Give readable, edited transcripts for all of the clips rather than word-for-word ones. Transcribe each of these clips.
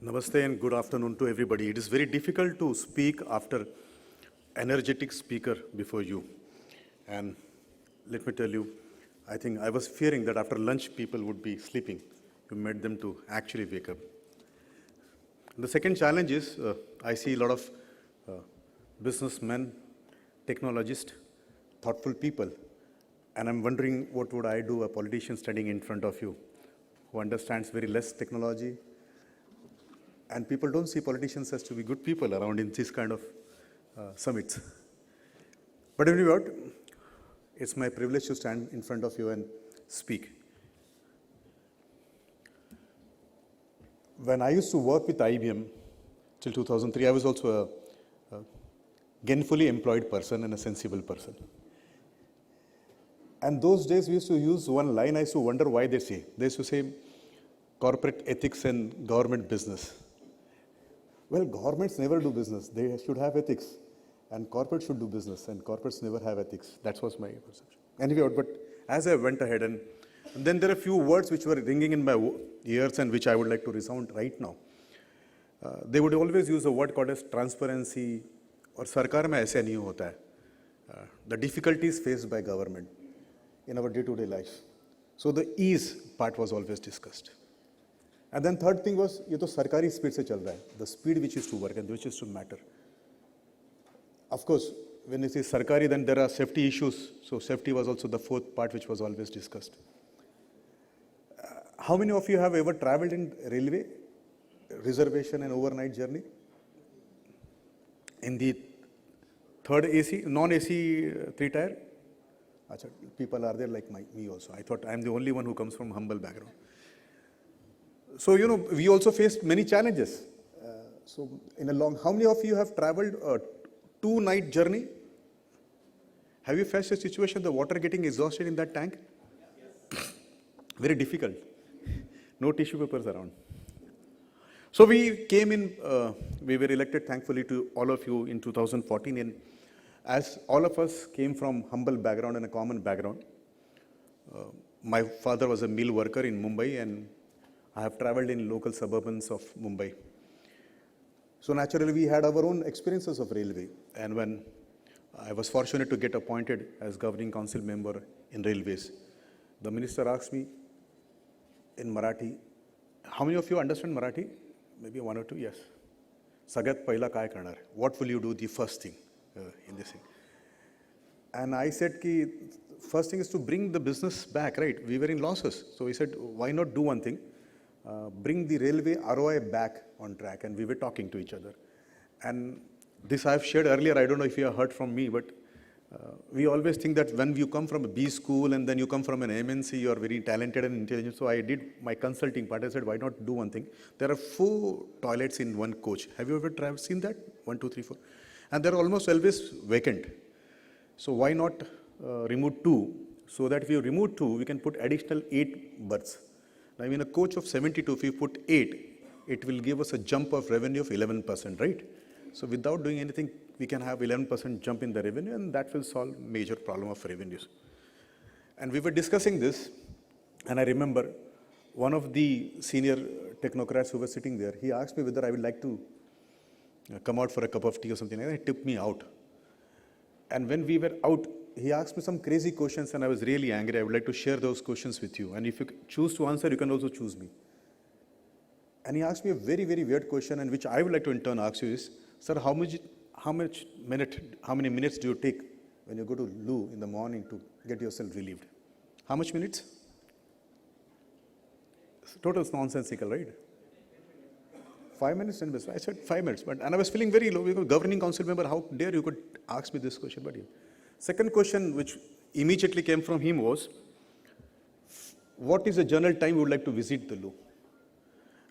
Namaste and good afternoon to everybody. It is very difficult to speak after energetic speaker before you. And let me tell you, I think I was fearing that after lunch people would be sleeping. You made them to actually wake up. The second challenge is I see a lot of businessmen, technologists, thoughtful people. And I'm wondering what would I do, a politician standing in front of you who understands very less technology. And people don't see politicians as to be good people around in this kind of summits. But anyway, it's my privilege to stand in front of you and speak. When I used to work with IBM till 2003, I was also a gainfully employed person and a sensible person. And those days we used to use one line. I used to wonder why they say. They used to say corporate ethics and government business. Well, governments never do business. They should have ethics. And corporates should do business. And corporates never have ethics. That was my perception. Anyway, but as I went ahead, and then there are a few words which were ringing in my ears and which I would like to resound right now. They would always use a word called as transparency, or sarkar mein aise nahi hota hai. The difficulties faced by government in our day-to-day life. So the ease part was always discussed. And then third thing was, ये तो सरकारी speed से चल रहा है, the speed which is to work and which is to matter. Of course, when it is sarkari, then there are safety issues. So safety was also the fourth part which was always discussed. How many of you have ever traveled in railway, reservation and overnight journey? In the third AC, non-AC three-tier? People are there like me also. I thought I'm the only one who comes from humble background. So, we also faced many challenges. So, how many of you have traveled a 2-night journey? Have you faced a situation, the water getting exhausted in that tank? Yes. Very difficult. No tissue papers around. So, we came in, we were elected thankfully to all of you in 2014. And as all of us came from humble background and a common background, my father was a mill worker in Mumbai, and I have traveled in local suburbans of Mumbai. So naturally, we had our own experiences of railway. And when I was fortunate to get appointed as governing council member in railways, the minister asked me in Marathi, how many of you understand Marathi? Maybe one or two, yes. Sagat paila kai karnar? What will you do the first thing in this thing? And I said, first thing is to bring the business back, right? We were in losses. So he said, why not do one thing? Bring the railway ROI back on track, and we were talking to each other. And this I have shared earlier, I don't know if you have heard from me, but we always think that when you come from a B school and then you come from an MNC, you are very talented and intelligent. So I did my consulting part. I said, why not do one thing? There are 4 toilets in one coach. Have you ever seen that? 1, 2, 3, 4. And they're almost always vacant. So why not remove 2? So that if you remove 2, we can put additional 8 berths. Now, in a coach of 72, if you put 8, it will give us a jump of revenue of 11%, right? So without doing anything, we can have 11% jump in the revenue, and that will solve major problem of revenues. And we were discussing this, and I remember one of the senior technocrats who was sitting there, he asked me whether I would like to come out for a cup of tea or something like that. He tipped me out. And when we were out, he asked me some crazy questions, and I was really angry. I would like to share those questions with you. And if you choose to answer, you can also choose me. And he asked me a very, very weird question, and which I would like to in turn ask you is, sir, how many minutes do you take when you go to loo in the morning to get yourself relieved? How much minutes? Total is nonsensical, right? 5 minutes, 10 minutes. I said 5 minutes, and I was feeling very low because governing council member, how dare you could ask me this question, but yeah. Second question which immediately came from him was, what is the general time you would like to visit the loo?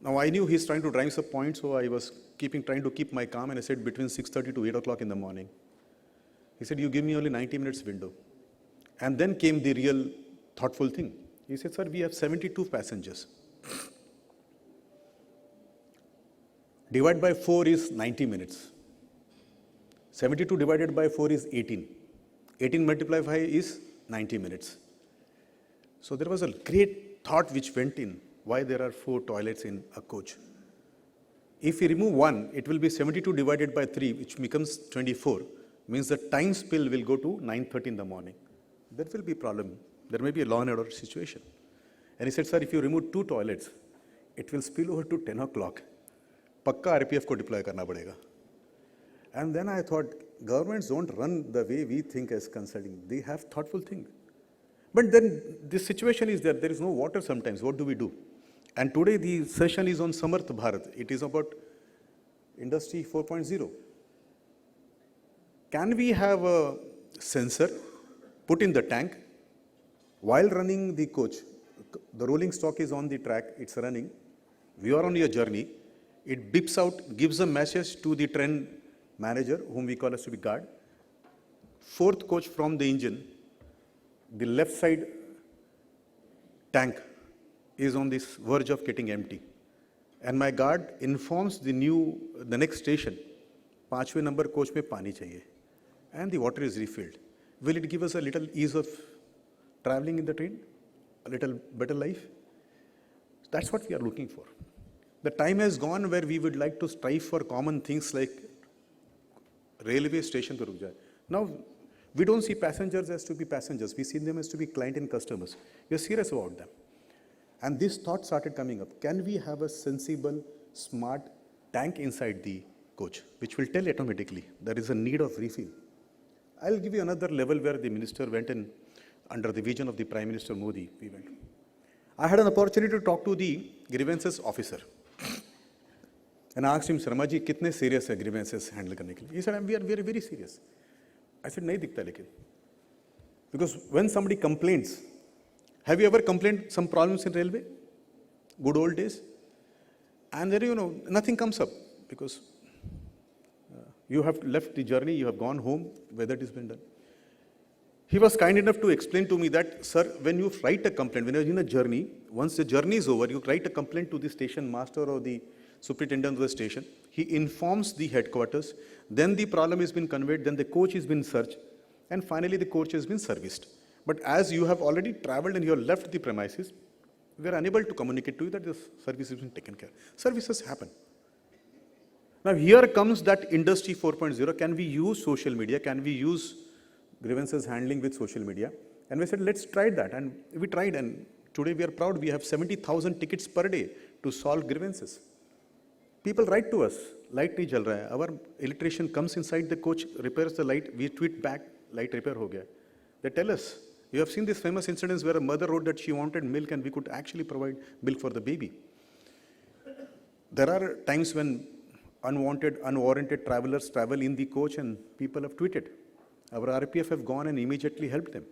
Now I knew he's trying to drive some point, so I was trying to keep my calm, and I said between 6:30 to 8 o'clock in the morning. He said, you give me only 90 minutes window. And then came the real thoughtful thing. He said, sir, we have 72 passengers. Divided by 4 is 90 minutes. 72 divided by 4 is 18. 18 multiplied by 5 is 90 minutes. So there was a great thought which went in, why there are 4 toilets in a coach. If we remove 1, it will be 72 divided by 3, which becomes 24, means the time spill will go to 9:30 in the morning. There will be a problem. There may be a law and order situation. And he said, sir, if you remove 2 toilets, it will spill over to 10 o'clock. Pakka RPF ko deploy karna padega. And then I thought, governments don't run the way we think as consulting. They have thoughtful thing. But then this situation is there is no water sometimes. What do we do? And today the session is on SAMARTH Bharat. It is about Industry 4.0. Can we have a sensor put in the tank while running the coach? The rolling stock is on the track, it's running. We are on your journey. It beeps out, gives a message to the train manager, whom we call as to be guard. 4th coach from the engine, the left side tank is on this verge of getting empty. And my guard informs the next station, 5th number coach mein pani chahiye. And the water is refilled. Will it give us a little ease of traveling in the train? A little better life? That's what we are looking for. The time has gone where we would like to strive for common things like railway station pe ruk jaye. Now, we don't see passengers as to be passengers. We see them as to be client and customers. We are serious about them. And this thought started coming up. Can we have a sensible, smart tank inside the coach, which will tell automatically there is a need of refill? I'll give you another level where the minister went in under the vision of the Prime Minister Modi. We went. I had an opportunity to talk to the grievances officer. And I asked him, Sharma ji, kitne serious hai grievances handle karne ke liye? He said, we are very serious. I said, nahi dikhta lekin. Because when somebody complains, have you ever complained some problems in railway? Good old days? And then, nothing comes up because you have left the journey, you have gone home, whether it has been done. He was kind enough to explain to me that, sir, when you write a complaint, when you're in a journey, once the journey is over, you write a complaint to the station master or the superintendent of the station. He informs the headquarters. Then the problem has been conveyed. Then the coach has been searched. And finally, the coach has been serviced. But as you have already traveled and you have left the premises, we are unable to communicate to you that this service has been taken care of. Services happen. Now, here comes that Industry 4.0. Can we use social media? Can we use grievances handling with social media? And we said, let's try that. And we tried. And today we are proud. We have 70,000 tickets per day to solve grievances. People write to us, light nahi jal raha hai. Our electrician comes inside the coach, repairs the light. We tweet back, light repair ho gaya. They tell us, you have seen this famous incidents where a mother wrote that she wanted milk and we could actually provide milk for the baby. There are times when unwanted, unwarranted travelers travel in the coach and people have tweeted. Our RPF have gone and immediately helped them.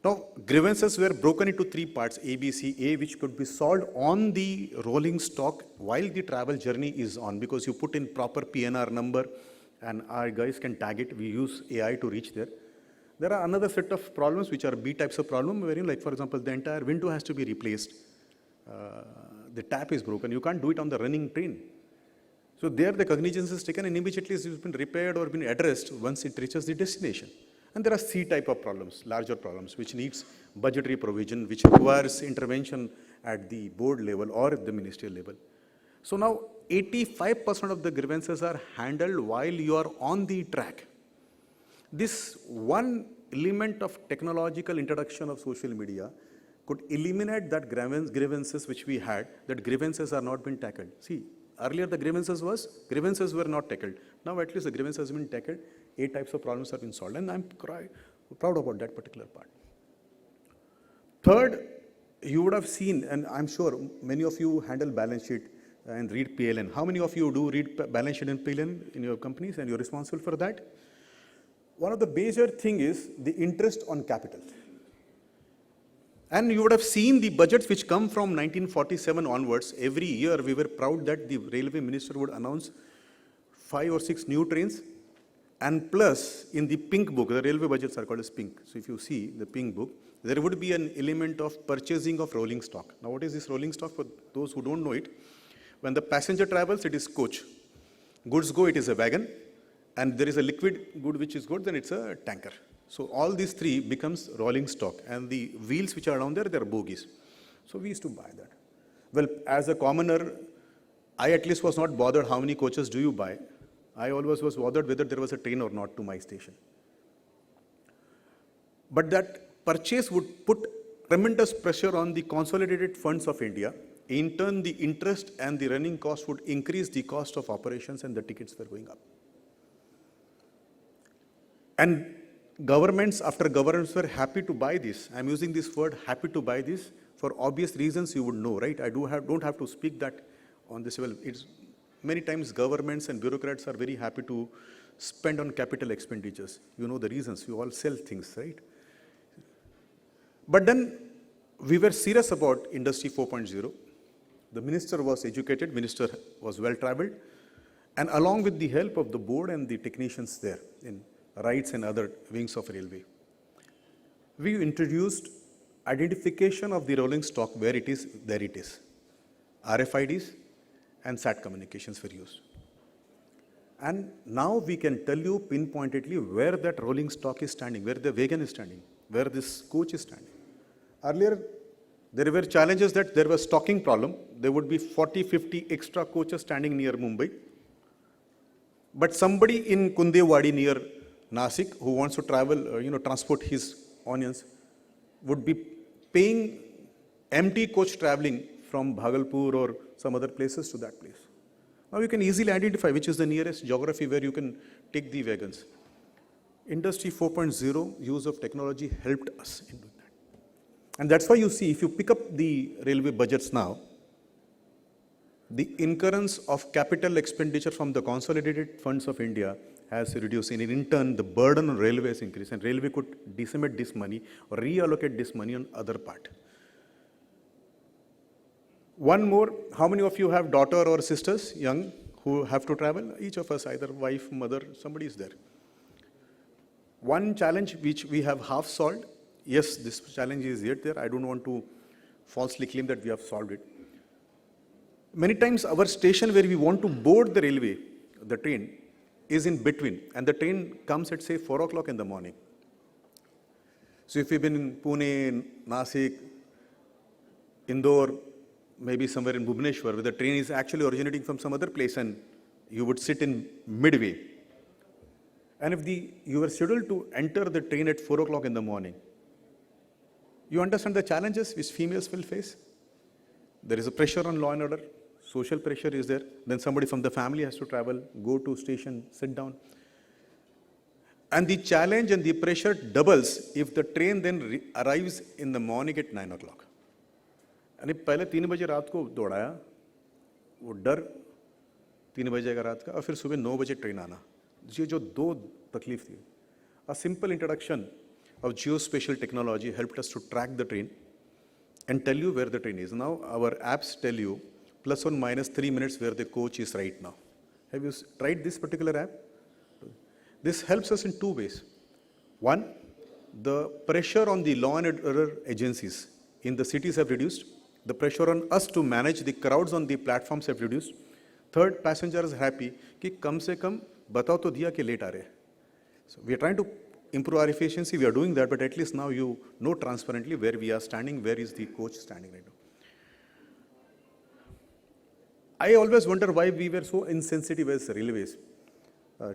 Now, grievances were broken into 3 parts, A, B, C. A, which could be solved on the rolling stock while the travel journey is on, because you put in proper PNR number and our guys can tag it. We use AI to reach there. There are another set of problems which are B types of problem, wherein, like, for example, the entire window has to be replaced. The tap is broken. You can't do it on the running train. So there the cognizance is taken and immediately it's been repaired or been addressed once it reaches the destination. And there are C type of problems, larger problems, which needs budgetary provision, which requires intervention at the board level or at the ministerial level. So now 85% of the grievances are handled while you are on the track. This one element of technological introduction of social media could eliminate that grievances which we had, that grievances are not been tackled. See, earlier the grievances were not tackled. Now at least the grievances have been tackled. 8 types of problems have been solved, and I'm proud about that particular part. Third, you would have seen, and I'm sure many of you handle balance sheet and read PLN. How many of you do read balance sheet and PLN in your companies and you're responsible for that? One of the major thing is the interest on capital. And you would have seen the budgets which come from 1947 onwards. Every year we were proud that the railway minister would announce 5 or 6 new trains. And plus, in the pink book, the railway budgets are called as pink. So if you see the pink book, there would be an element of purchasing of rolling stock. Now what is this rolling stock? For those who don't know it, when the passenger travels, it is coach. Goods go, it is a wagon. And there is a liquid good which is good, then it's a tanker. So all these 3 becomes rolling stock. And the wheels which are down there, they are bogies. So we used to buy that. Well, as a commoner, I at least was not bothered how many coaches do you buy. I always was bothered whether there was a train or not to my station. But that purchase would put tremendous pressure on the consolidated funds of India. In turn, the interest and the running cost would increase the cost of operations, and the tickets were going up. And governments after governments were happy to buy this. I'm using this word happy to buy this for obvious reasons you would know, right? I don't have to speak that on this level. It's many times governments and bureaucrats are very happy to spend on capital expenditures. You know the reasons. You all sell things, right? But then we were serious about Industry 4.0. The minister was educated, minister was well-traveled, and along with the help of the board and the technicians there in rights and other wings of railway, we introduced identification of the rolling stock where it is, there it is. RFIDs and SAT communications were used. And now we can tell you pinpointedly where that rolling stock is standing, where the wagon is standing, where this coach is standing. Earlier, there were challenges that there was stocking problem. There would be 40, 50 extra coaches standing near Mumbai. But somebody in Kundewadi near Nasik who wants to travel, transport his onions would be paying empty coach traveling from Bhagalpur or some other places to that place. Now you can easily identify which is the nearest geography where you can take the wagons. Industry 4.0 use of technology helped us in doing that. And that's why you see, if you pick up the railway budgets now, the incurrence of capital expenditure from the consolidated funds of India has reduced. And in turn, the burden on railways increased. And railway could disseminate this money or reallocate this money on other part. One more, how many of you have daughter or sisters, young, who have to travel? Each of us, either wife, mother, somebody is there. One challenge which we have half solved, yes, this challenge is yet there. I don't want to falsely claim that we have solved it. Many times our station where we want to board the railway, the train, is in between. And the train comes at say 4 o'clock in the morning. So if you've been in Pune, Nasik, Indore, maybe somewhere in Bhubaneswar, where the train is actually originating from some other place and you would sit in midway. And if you were scheduled to enter the train at 4 o'clock in the morning, you understand the challenges which females will face. There is a pressure on law and order, social pressure is there, then somebody from the family has to travel, go to station, sit down. And the challenge and the pressure doubles if the train then arrives in the morning at 9 o'clock. यानी पहले 3 बजे रात को दौड़ाया, वो डर 3 बजेगा रात का और फिर सुबह 9 बजे ट्रेन आना, ये जो दो तकलीफ थी. A simple introduction of geospatial technology helped us to track the train and tell you where the train is. Now our apps tell you plus or minus 3 minutes where the coach is right now. Have you tried this particular app? This helps us in 2 ways. One, the pressure on the law and order agencies in the cities have reduced. The pressure on us to manage the crowds on the platforms have reduced. Third, passengers are happy कि कम से कम बताओ तो दिया कि late आ रहे. So we are trying to improve our efficiency. We are doing that, but at least now you know transparently where we are standing, where is the coach standing right now. I always wonder why we were so insensitive as railways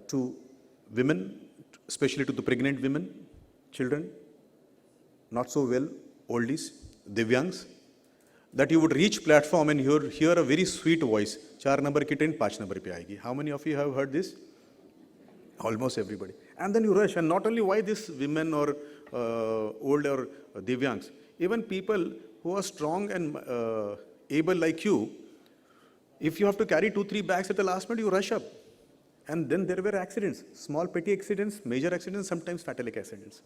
to women, especially to the pregnant women, children, not so well, oldies, divyangs, that you would reach platform and hear a very sweet voice, 4 number ki train 5 number pe aayegi. How many of you have heard this? Almost everybody. And then you rush, and not only why this women or old or divyangs, even people who are strong and able like you, if you have to carry 2-3 bags at the last minute, you rush up. And then there were accidents, small petty accidents, major accidents, sometimes fatalic accidents.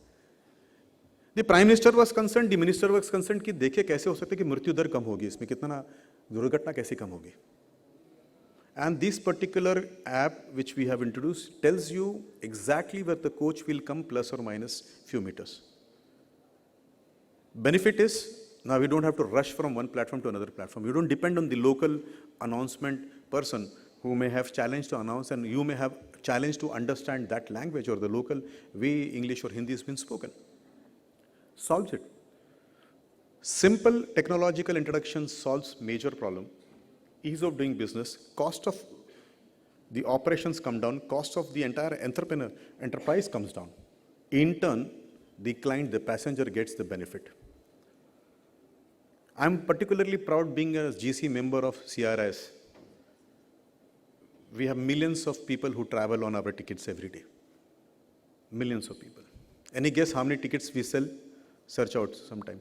The Prime Minister was concerned, the Minister was concerned कि देखिए कैसे हो सकता है कि मृत्यु दर कम होगी, इसमें कितना दुर्घटना कैसे कम होगी. And this particular app which we have introduced tells you exactly where the coach will come plus or minus few meters. Benefit is, now we don't have to rush from one platform to another platform. You don't depend on the local announcement person who may have challenge to announce, and you may have challenge to understand that language or the local way English or Hindi has been spoken. Solves it. Simple technological introduction solves major problem. ease of doing business, cost of the operations come down, cost of the entire enterprise comes down. In turn, the client, the passenger gets the benefit. I'm particularly proud being a GC member of CRIS. We have millions of people who travel on our tickets every day. Millions of people. Any guess how many tickets we sell? Search out sometime.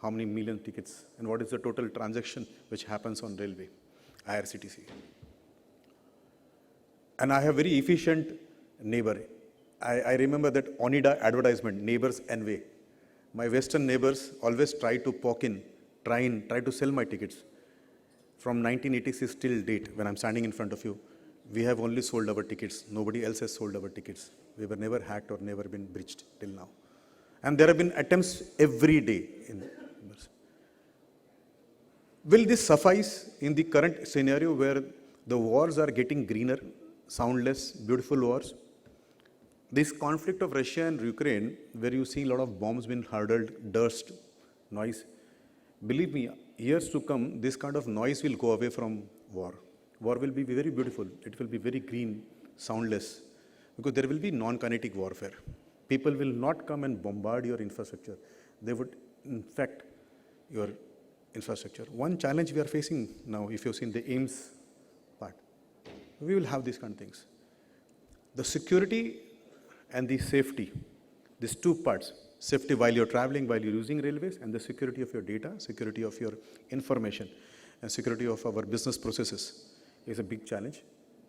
How many million tickets? And what is the total transaction which happens on railway? IRCTC. And I have very efficient neighbor. I remember that Onida advertisement, neighbors envy. My Western neighbors always try to poke in, try to sell my tickets. From 1986 till date, when I'm standing in front of you, we have only sold our tickets. Nobody else has sold our tickets. We were never hacked or never been breached till now. And there have been attempts every day. Will this suffice in the current scenario where the wars are getting greener, soundless, beautiful wars? This conflict of Russia and Ukraine, where you see a lot of bombs being hurled, dust, noise, believe me, years to come, this kind of noise will go away from war. War will be very beautiful. It will be very green, soundless, because there will be non-kinetic warfare. People will not come and bombard your infrastructure. They would infect your infrastructure. One challenge we are facing now, if you've seen the AIMS part, we will have these kind of things. The security and the safety, these two parts, safety while you're traveling, while you're using railways, and the security of your data, security of your information, and security of our business processes is a big challenge.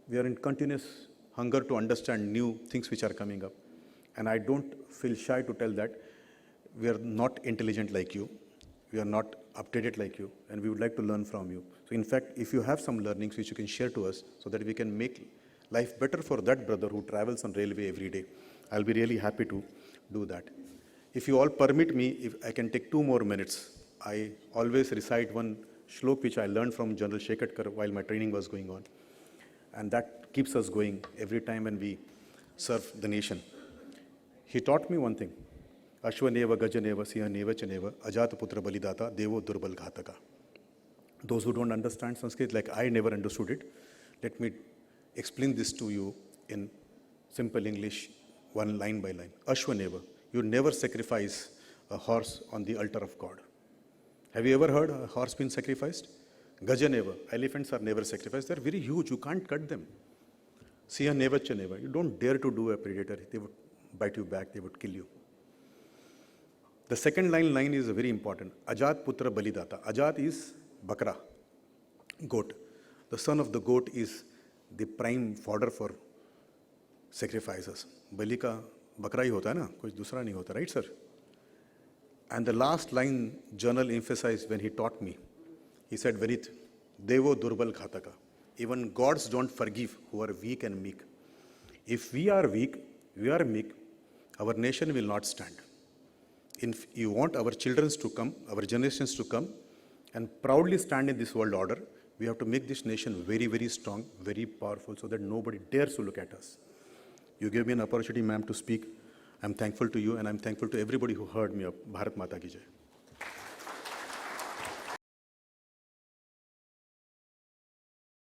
We are in continuous hunger to understand new things which are coming up. And I don't feel shy to tell that we are not intelligent like you. We are not updated like you, and we would like to learn from you. So in fact, if you have some learnings which you can share to us so that we can make life better for that brother who travels on railway every day, I'll be really happy to do that. If you all permit me, if I can take 2 more minutes, I always recite one shlok which I learned from General Shekatkar while my training was going on. And that keeps us going every time when we serve the nation. He taught me one thing. Ashwaneva Gajaneva Sihaneva Chaneva Ajata Putra Balidata Devo Durbal Ghataka. Those who don't understand Sanskrit, like I never understood it, let me explain this to you in simple English, one line by line. Ashwaneva, you never sacrifice a horse on the altar of God. Have you ever heard a horse being sacrificed? Gajaneva, elephants are never sacrificed. They're very huge, you can't cut them. Sihaneva Chaneva, you don't dare to do a predator. They would bite you back, they would kill you. The second line is very important. Ajat Putra Balidata. Ajat is Bakra, goat. The son of the goat is the prime fodder for sacrifices. Bali ka bakra hi hota hai na, kuch dusra nahi hota, right sir? And the last line Journal emphasized when he taught me. He said, Vinit, Devo Durbal Ghataka. Even gods don't forgive who are weak and meek. If we are weak, we are meek, our nation will not stand. If you want our children to come, our generations to come, and proudly stand in this world order, we have to make this nation very, very strong, very powerful, so that nobody dares to look at us. You gave me an opportunity, ma'am, to speak. I'm thankful to you, and I'm thankful to everybody who heard me up. Bharat Mata Ki Jai.